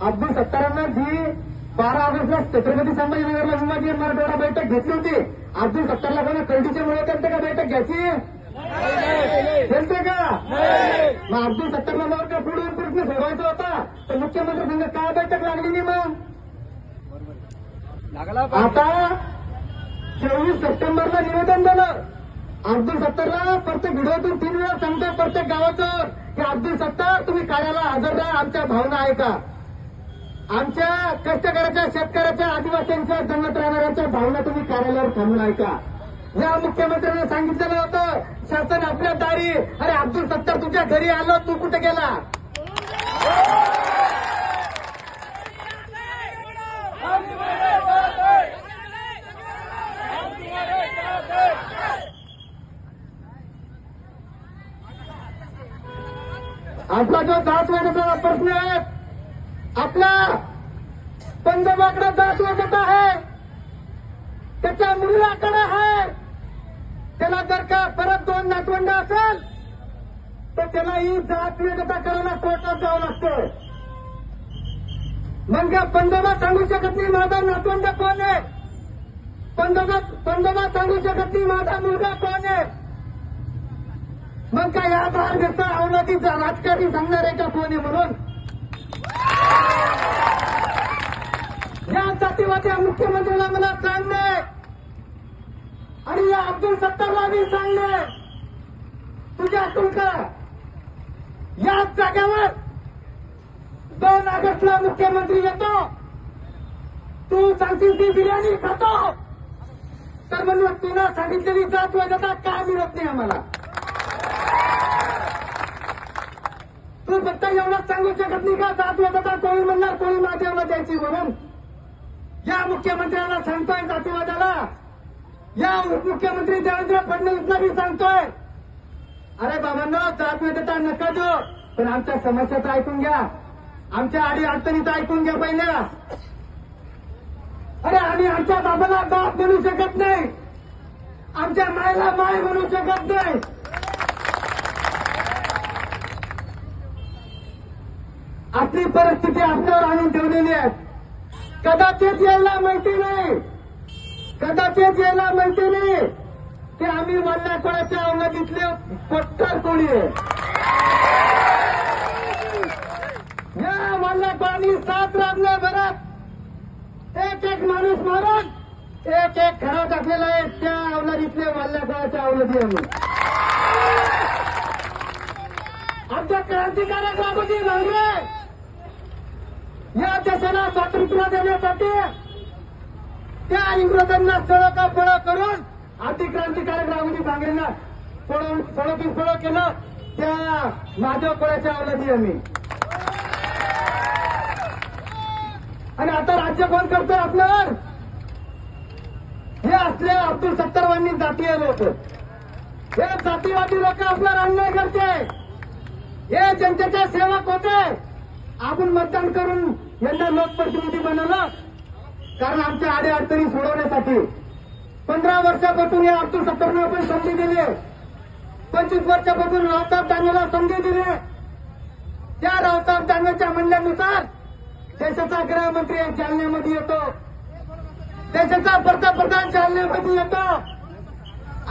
अब्दुल सत्तारांना जी 12 ऑगस्टला छत्रपती संभाजीनगरला विभागीय मराठवाडा बैठक घेतली होती, अब्दुल सत्तारला कोणा कलटीच्या मुळे त्यांचं का बैठक घ्यायची त्यांचे का? मग अब्दुल सत्तारला जर का पुढे प्रश्न सोडवायचा होता तर मुख्यमंत्री संघ काय बैठक लागली नाही? मग आता 24 सप्टेंबरला निवेदन दिलं. अब्दुल सत्तारला प्रत्येक व्हिडिओतून 3 वेळा सांगतो प्रत्येक गावाचं की अब्दुल सत्तार तुम्ही कार्याला हजर राहा, आमच्या भावना ऐका, आमच्या कष्टकऱ्याच्या शेतकऱ्याच्या आदिवासींच्या जन्मत राहणाऱ्यांच्या भावना तुम्ही कार्यालयावर थांबून ऐका. या मुख्यमंत्र्यांनी सांगितलेलं होतं शासन आपल्या दारी. अरे अब्दुल सत्तार तुझ्या घरी आलो, तू कुठे गेला? आपला जो जात वाटचा प्रश्न आहे, आपला पंजाबाकडे जात वाटत आहे, त्याच्या मुलाकडे आहे. त्याला जर का परत 2 नातवंड असेल तर त्याला ही जात विरोधता करायला कोर्टात जावं लागतं. मग पंजाबा सांगू शकत नाही माझा नातवंड कोण आहे, पंजाबा सांगू शकत नाही माझा मुलगा कोण आहे. मग काय या भारत अवनतीचा राजकारणी सांगणार आहे का कोण आहे म्हणून? या जातीवादी मुख्यमंत्र्याला मला सांगणे आणि या अब्दुल सत्तारला मी सांगणे, तुझ्या तुमका याच जागेवर 2 ऑगस्टला मुख्यमंत्री येतो, तू सांगशील ती बिर्याणी खातो, तर म्हणून तुला सांगितलेली जात वैधता काय मिळत नाही आम्हाला. तू फक्त एवढंच सांगू शकत नाही का जात वैधता कोणी म्हणणार कोणी महादेवला द्यायची म्हणून? या मुख्यमंत्र्याला सांगतोय जातीवादाला, या उपमुख्यमंत्री देवेंद्र फडणवीसला मी सांगतोय, अरे बाबांनो जात वैधता नका देऊ, पण आमच्या समस्याचं ऐकून घ्या, आमच्या अडी अडचणीचं ऐकून घ्या पहिल्या. अरे आम्ही आमच्या बाबाला बाप म्हणू शकत नाही, आमच्या मायला माय म्हणू शकत नाही. आपली परिस्थिती आपल्यावर आणून ठेवलेली आहे. कदाचित यायला माहिती नाही, कदाचित यायला माहिती नाही की आम्ही वल्लाकोळ्याच्या अवनतीतले पट्टर कोणी आहे. या वल्लाकोळांनी 7 राबल्या भरत एक माणूस मारून एक खरा टाकलेला आहे. त्या अवलादीतले वल्लाकोळ्याच्या अवलदी आम्ही. आमच्या क्रांतिकारक राघोजी भांगरे या देशाला स्वातंत्र्य देण्यासाठी त्या इंग्रजांना सळकापळ करून अतिक्रांतिकारक राघोजी भांगरेंना फळो केलं. त्या माधव कोळ्याच्या अवलदी आम्ही. आणि आता राज्य कोण करतोय आपल्यावर? हे असले अब्दुल सत्तारवांनी जातीय लोक, हे जातीवादी लोक आपल्यावर अन्याय करते, हे जनतेचे सेवक होते. आपण मतदान करून यांना लोकप्रतिनिधी बनवलं कारण आमच्या आडी अडचणी सोडवण्यासाठी. 15 वर्षापासून या अब्दुल सत्तारने आपण संधी दिली, 25 वर्षापासून रावसाहेब दानवेला संधी दिली. त्या रावसाहेब दानवेच्या म्हणण्यानुसार देशाचा गृहमंत्री जालन्यामध्ये येतो, देशाचा पंतप्रधान जालन्यामध्ये येतो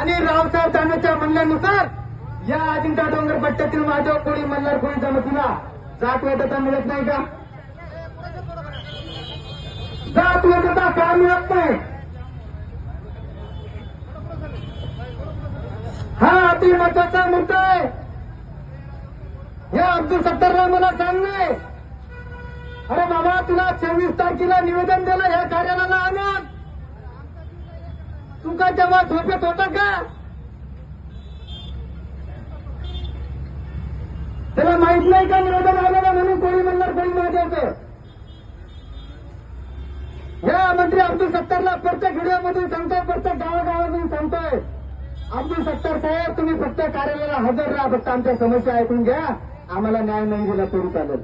आणि रावसाहेब दानवेच्या म्हणण्यानुसार या अजिंठा डोंगर पट्ट्यातील माधव कोळी मल्हार कोळी जमातीला जात वैधता मिळत नाही का? जात वैधता का मिळत नाही? हा अति महत्वाचा मुद्दा आहे. या अब्दुल सत्तारला मला सांगणे, अरे बाबा तुला 26 तारखेला निवेदन दिलं या कार्यालयाला आणून, तू का तेव्हा झोपेत होता का? त्याला माहित नाही का निवेदन आलेलं म्हणून कोणी म्हणणार कोणी महादेवचं? या मंत्री अब्दुल सत्तारला प्रत्येक व्हिडिओमधून सांगतोय, प्रत्येक गावागावातून सांगतोय, अब्दुल सत्तार साहेब तुम्ही फक्त कार्यालयाला हजर राहा, फक्त आमच्या समस्या ऐकून घ्या, आम्हाला न्याय नाही दिला तरी चालेल.